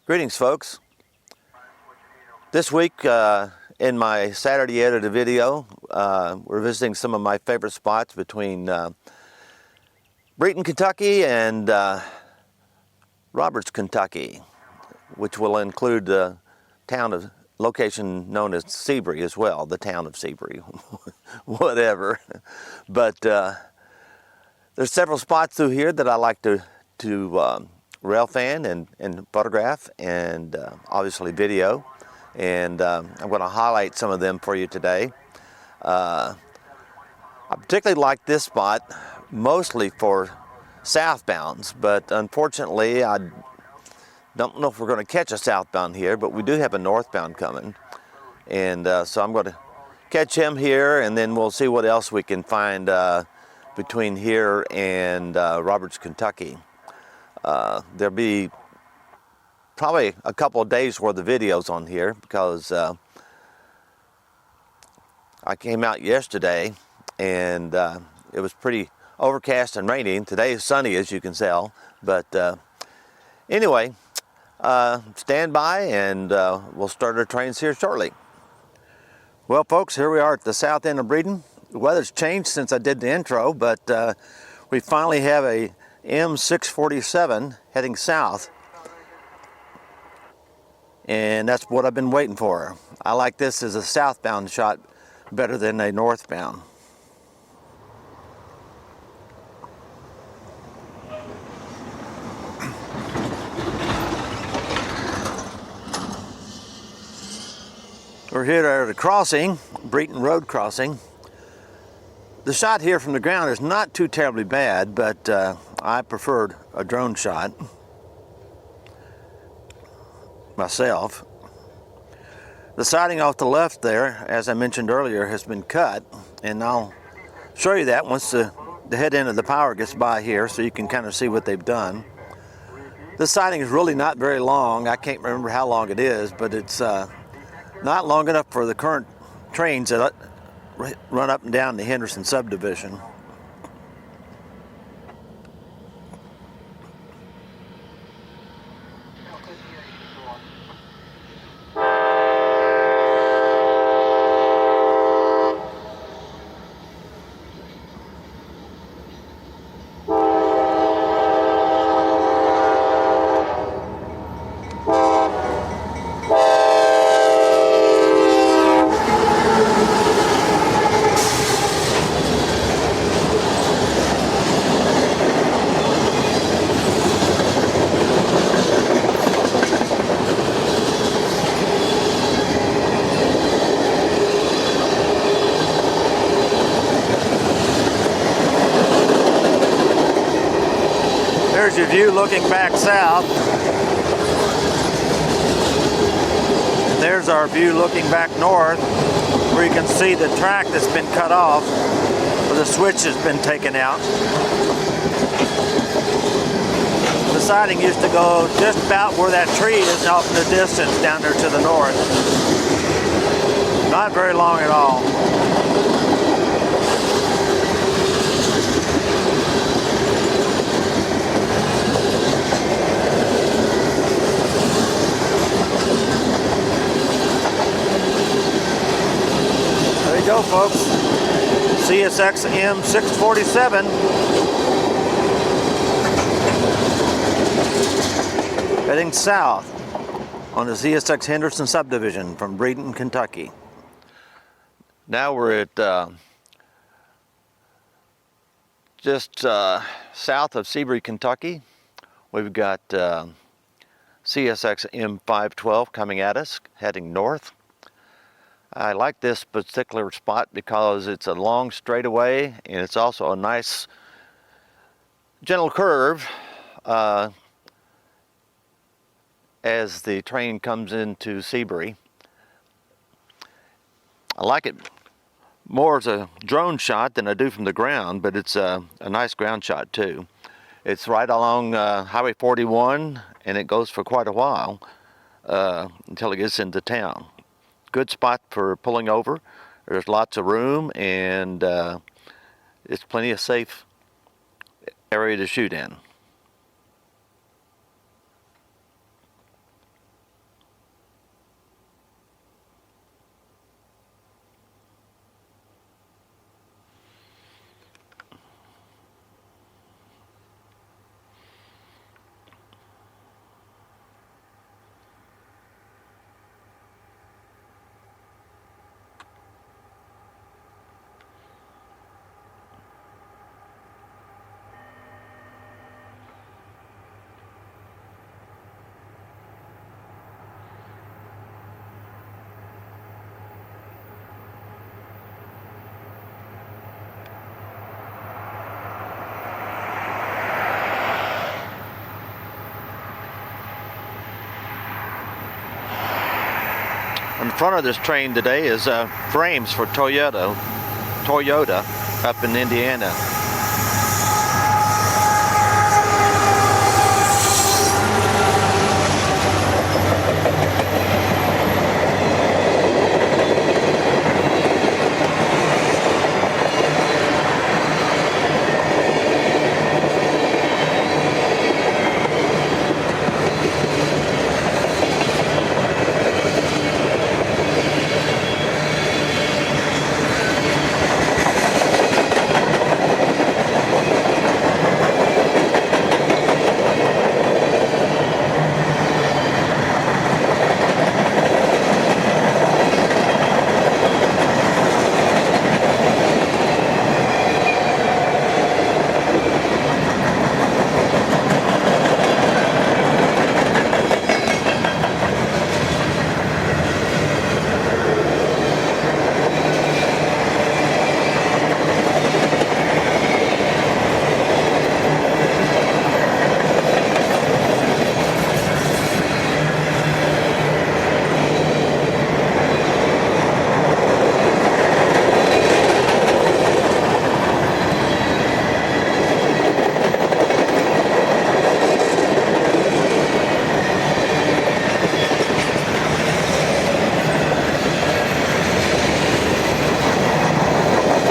Greetings, folks. This week in my Saturday edited video, we're visiting some of my favorite spots between Breton, Kentucky and Robards, Kentucky, which will include the location known as Sebree as well, the town of Sebree, whatever. But there's several spots through here that I like to railfan and photograph and obviously video, and I'm going to highlight some of them for you today. I particularly like this spot mostly for southbounds, but unfortunately I don't know if we're going to catch a southbound here, but we do have a northbound coming, and so I'm going to catch him here, and then we'll see what else we can find between here and Robards, Kentucky. There'll be probably a couple of days worth of videos on here because I came out yesterday and it was pretty overcast and rainy. Today is sunny, as you can tell, but anyway, stand by and we'll start our trains here shortly. Well, folks, here we are at the south end of Breton. The weather's changed since I did the intro, but we finally have a M647 heading south, and that's what I've been waiting for. I like this as a southbound shot better than a northbound. We're here at a crossing, Breton Road crossing. The shot here from the ground is not too terribly bad, but I preferred a drone shot myself. The siding off the left there, as I mentioned earlier, has been cut, and I'll show you that once the head end of the power gets by here so you can kind of see what they've done. This siding is really not very long. I can't remember how long it is, but it's not long enough for the current trains that run up and down the Henderson subdivision. There's your view looking back south. And there's our view looking back north, where you can see the track that's been cut off, where the switch has been taken out. The siding used to go just about where that tree is off in the distance down there to the north. Not very long at all. Go, folks. CSX M647 heading south on the CSX Henderson subdivision from Breton, Kentucky. Now we're at just south of Sebree, Kentucky. We've got CSX M512 coming at us, heading north. I like this particular spot because it's a long straightaway and it's also a nice gentle curve as the train comes into Sebree. I like it more as a drone shot than I do from the ground, but it's a nice ground shot too. It's right along Highway 41 and it goes for quite a while until it gets into town. Good spot for pulling over. There's lots of room and it's plenty of safe area to shoot in. On the front of this train today is frames for Toyota up in Indiana.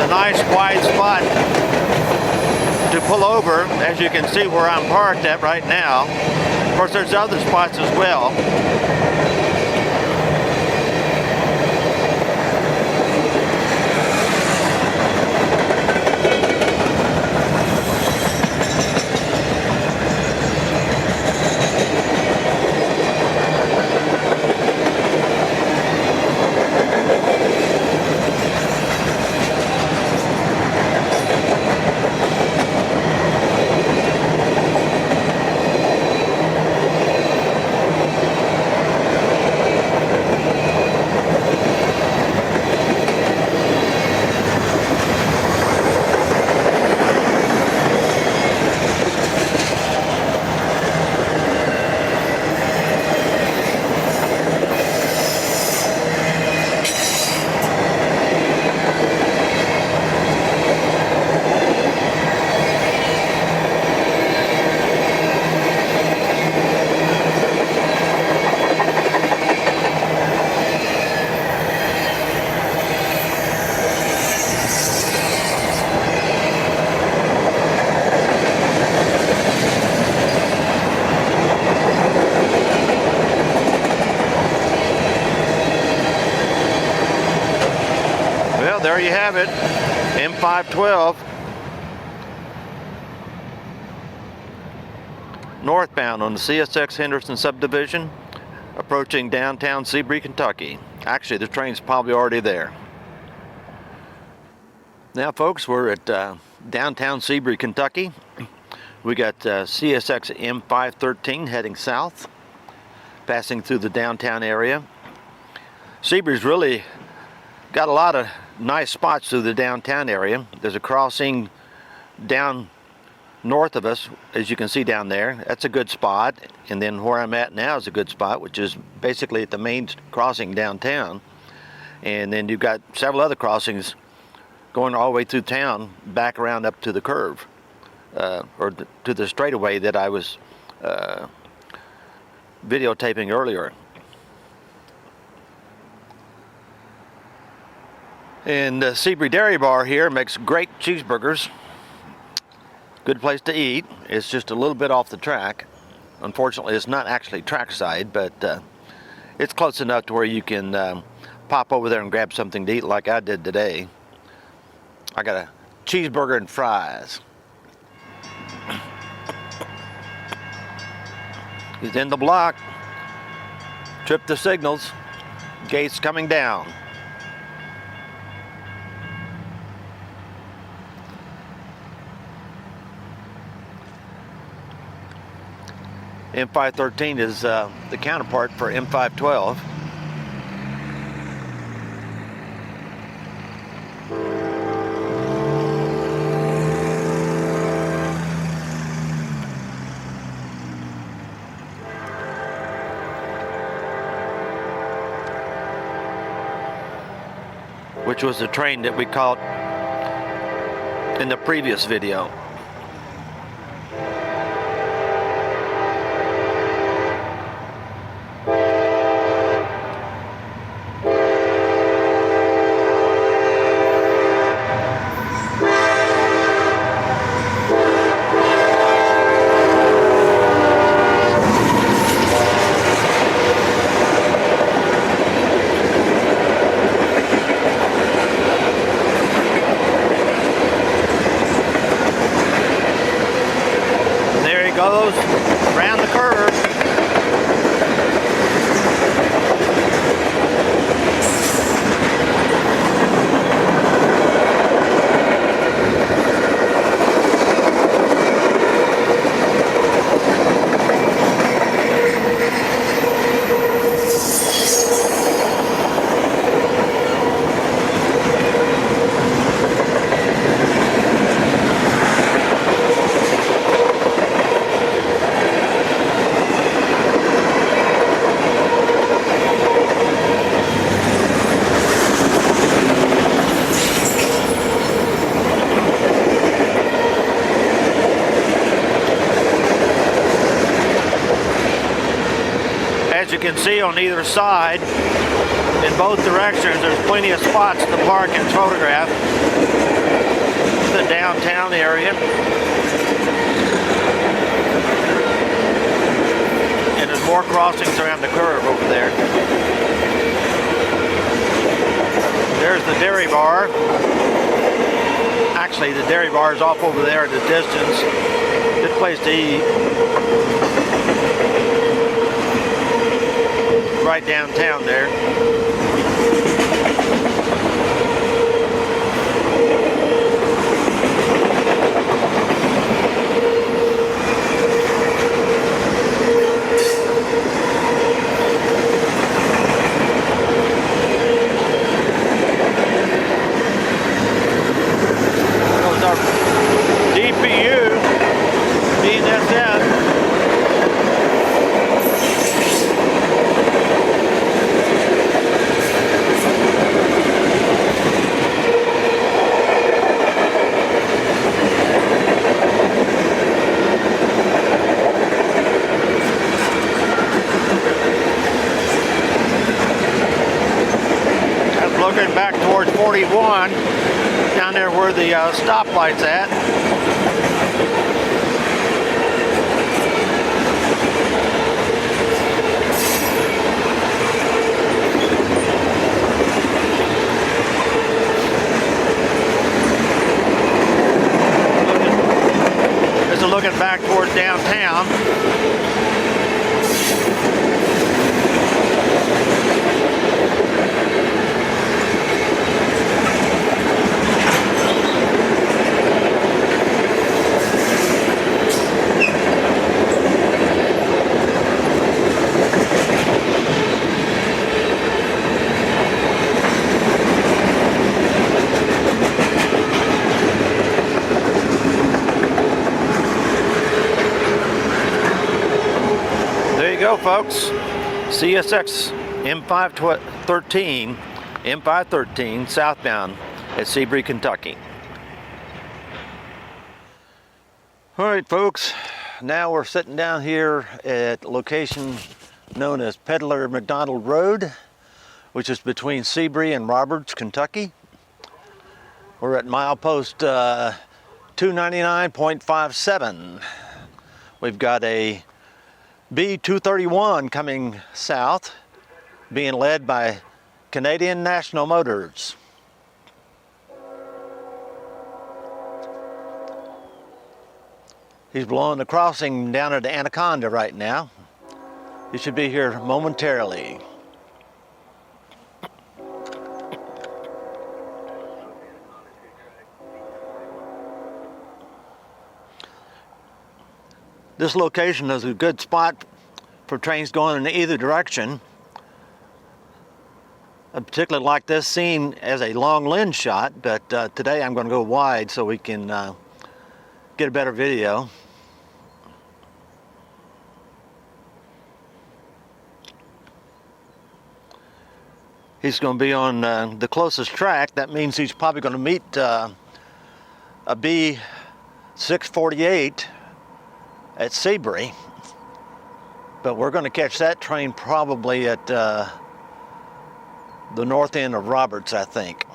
Nice wide spot to pull over, as you can see where I'm parked at right now. Of course, there's other spots as well. There you have it, M512, northbound on the CSX Henderson subdivision, approaching downtown Sebree, Kentucky. Actually, the train's probably already there. Now, folks, we're at downtown Sebree, Kentucky. We got CSX M513 heading south, passing through the downtown area. Sebree's really got a lot of nice spots through the downtown area. There's a crossing down north of us, as you can see down there. That's a good spot. And then where I'm at now is a good spot, which is basically at the main crossing downtown. And then you've got several other crossings going all the way through town, back around up to the curve, or to the straightaway that I was videotaping earlier. And Sebree Dairy Bar here makes great cheeseburgers. Good place to eat. It's just a little bit off the track. Unfortunately, it's not actually trackside, but it's close enough to where you can pop over there and grab something to eat like I did today. I got a cheeseburger and fries. He's in the block. Trip the signals. Gates coming down. M513 is the counterpart for M512. which was the train that we caught in the previous video. Goes around the curve. As you can see on either side, in both directions, there's plenty of spots to park and photograph. The downtown area. And there's more crossings around the curve over there. There's the dairy bar. Actually, the dairy bar is off over there at a distance. Good place to eat. Right downtown there. Those are DPU, DNSS. Looking back towards 41, down there where the stoplight's at. This is looking back towards downtown. Go, folks. CSX M513 southbound at Sebree, Kentucky. All right, folks. Now we're sitting down here at a location known as Pedler McDonald Road, which is between Sebree and Robards, Kentucky. We're at milepost 299.57. We've got a B231 coming south, being led by Canadian National Motors. He's blowing the crossing down at Anaconda right now. He should be here momentarily. This location is a good spot for trains going in either direction. I particularly like this scene as a long lens shot, but today I'm going to go wide so we can get a better video. He's going to be on the closest track. That means he's probably going to meet a B648 at Sebree. But we're going to catch that train probably at the north end of Robards, I think.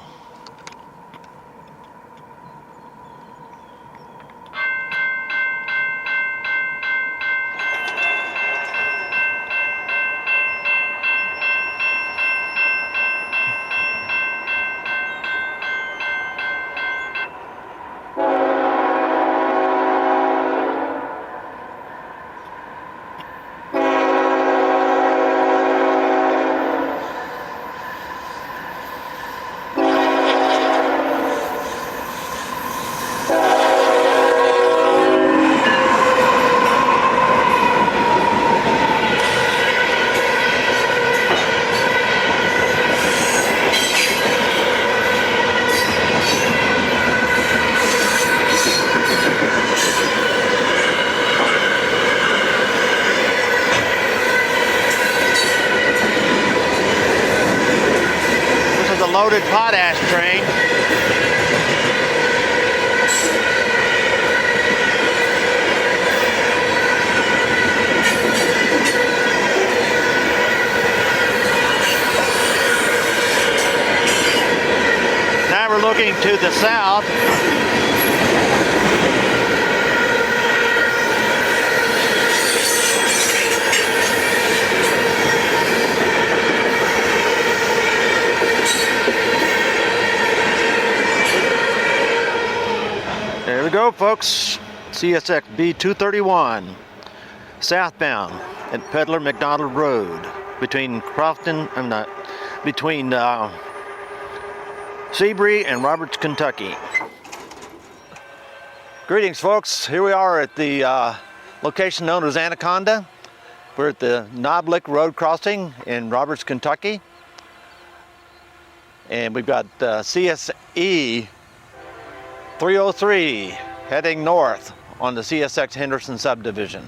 Loaded potash train. Now we're looking to the south. There we go, folks. CSX B231, southbound at Pedler McDonald Road between Sebree and Robards, Kentucky. Greetings, folks. Here we are at the location known as Anaconda. We're at the Knoblick Road crossing in Robards, Kentucky. And we've got CSE 303 heading north on the CSX Henderson subdivision.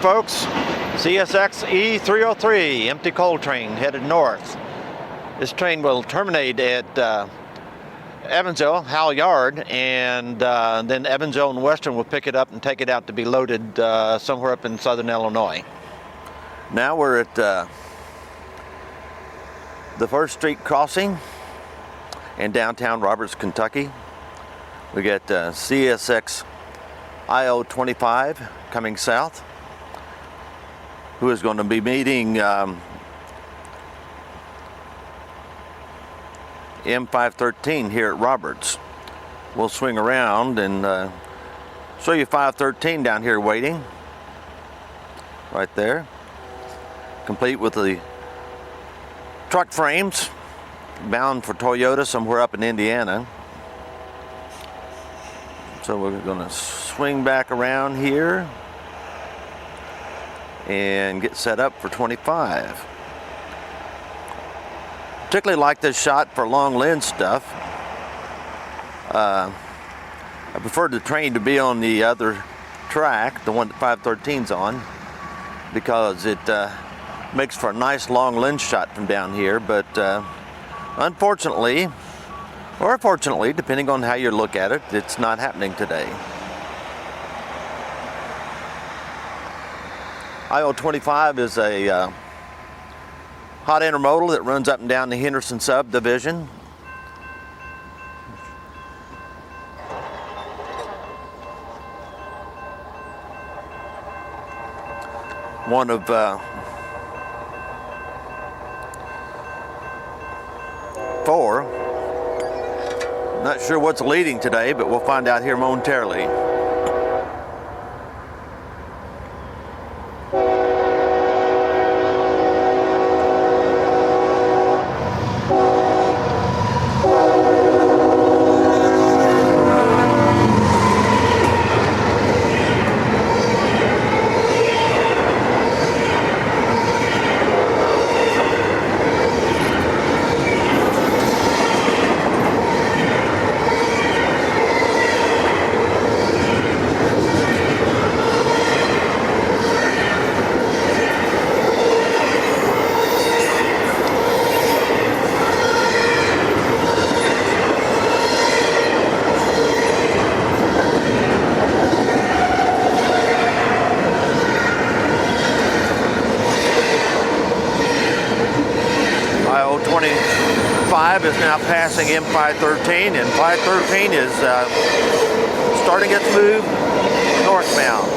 Folks, CSX E303 empty coal train headed north. This train will terminate at Evansville, Howell Yard, and then Evansville and Western will pick it up and take it out to be loaded somewhere up in southern Illinois. Now we're at the 1st Street crossing in downtown Robards, Kentucky. We got CSX IO25 coming south, who is going to be meeting M513 here at Robards. We'll swing around and show you 513 down here waiting, right there, complete with the truck frames, bound for Toyota somewhere up in Indiana. So we're going to swing back around here and get set up for 25. Particularly like this shot for long lens stuff. I prefer the train to be on the other track, the one that 513's on, because it Makes for a nice long lens shot from down here, but unfortunately, or fortunately, depending on how you look at it, it's not happening today. I-25 is a hot intermodal that runs up and down the Henderson subdivision. One of four. Not sure what's leading today, but we'll find out here momentarily. I-25 is now passing M513, and 513 is starting its move northbound.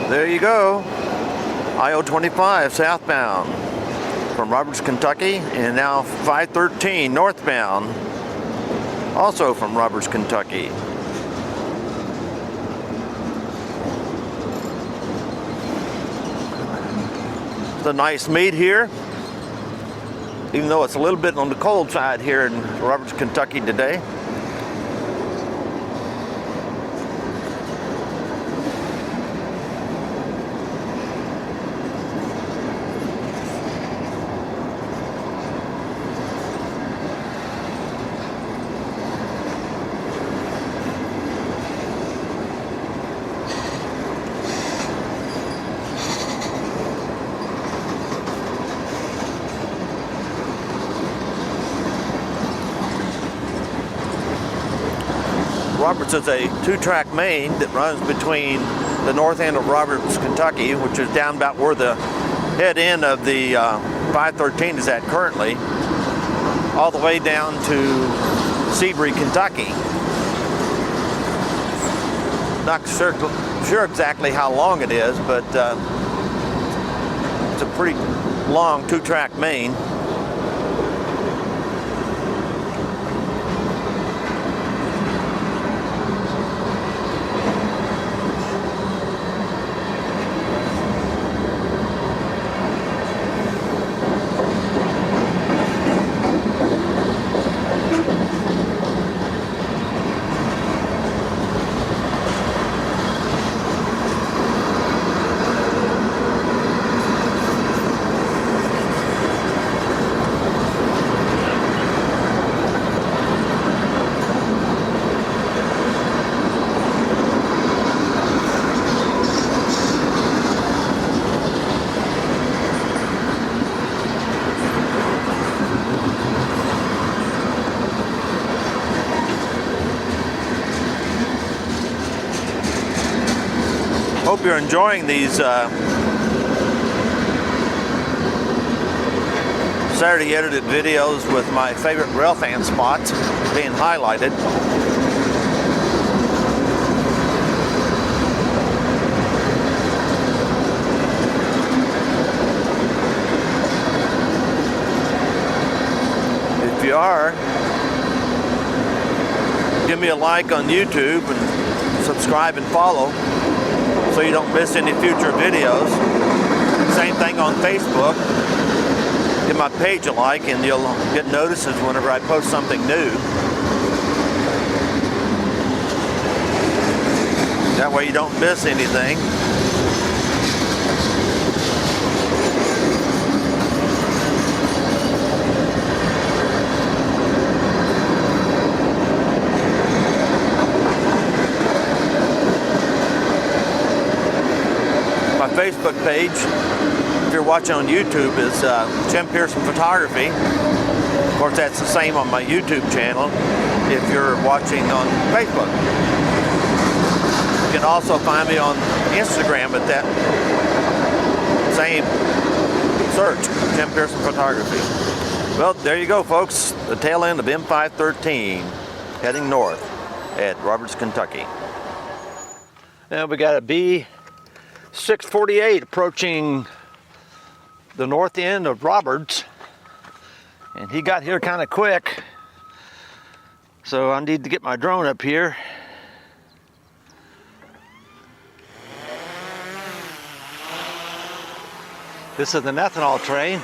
There you go, I-25 southbound from Robards, Kentucky, and now 513 northbound, also from Robards, Kentucky. It's a nice meet here, even though it's a little bit on the cold side here in Robards, Kentucky today. Robards is a two-track main that runs between the north end of Robards, Kentucky, which is down about where the head end of the 513 is at currently, all the way down to Sebree, Kentucky. Not sure exactly how long it is, but it's a pretty long two-track main. Hope you're enjoying these Saturday edited videos with my favorite railfan spots being highlighted. If you are, give me a like on YouTube and subscribe and follow, so you don't miss any future videos. Same thing on Facebook. Give my page a like and you'll get notices whenever I post something new. That way you don't miss anything. Facebook page, if you're watching on YouTube, is Pearson Photography. Of course, that's the same on my YouTube channel if you're watching on Facebook. You can also find me on Instagram at that same search, Pearson Photography. Well, there you go, folks. The tail end of M513 heading north at Robards, Kentucky. Now we got a B648 approaching the north end of Robards, and he got here kind of quick, so I need to get my drone up here. This is the ethanol train.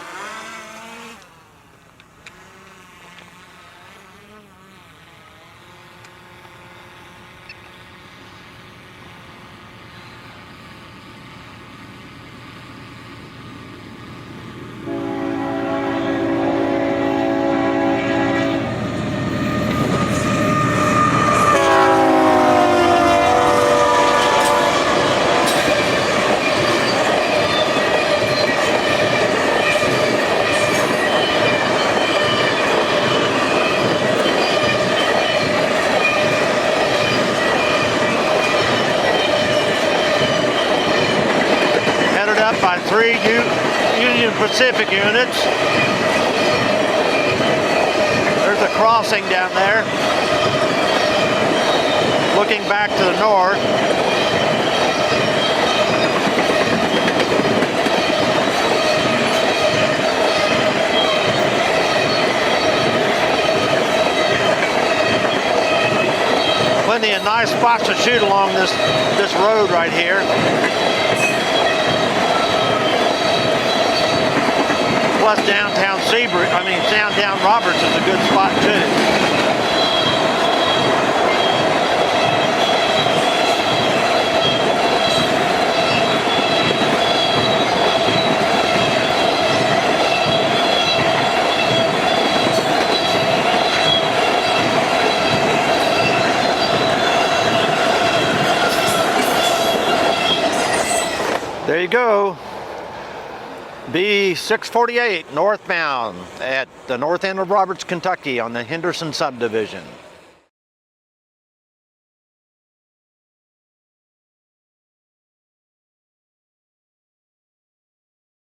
By 3 Union Pacific units. There's a crossing down there, looking back to the north. Plenty of nice spots to shoot along this road right here. Plus downtown Sebree, downtown Robards is a good spot too. There you go. B648 northbound at the north end of Robards, Kentucky on the Henderson subdivision.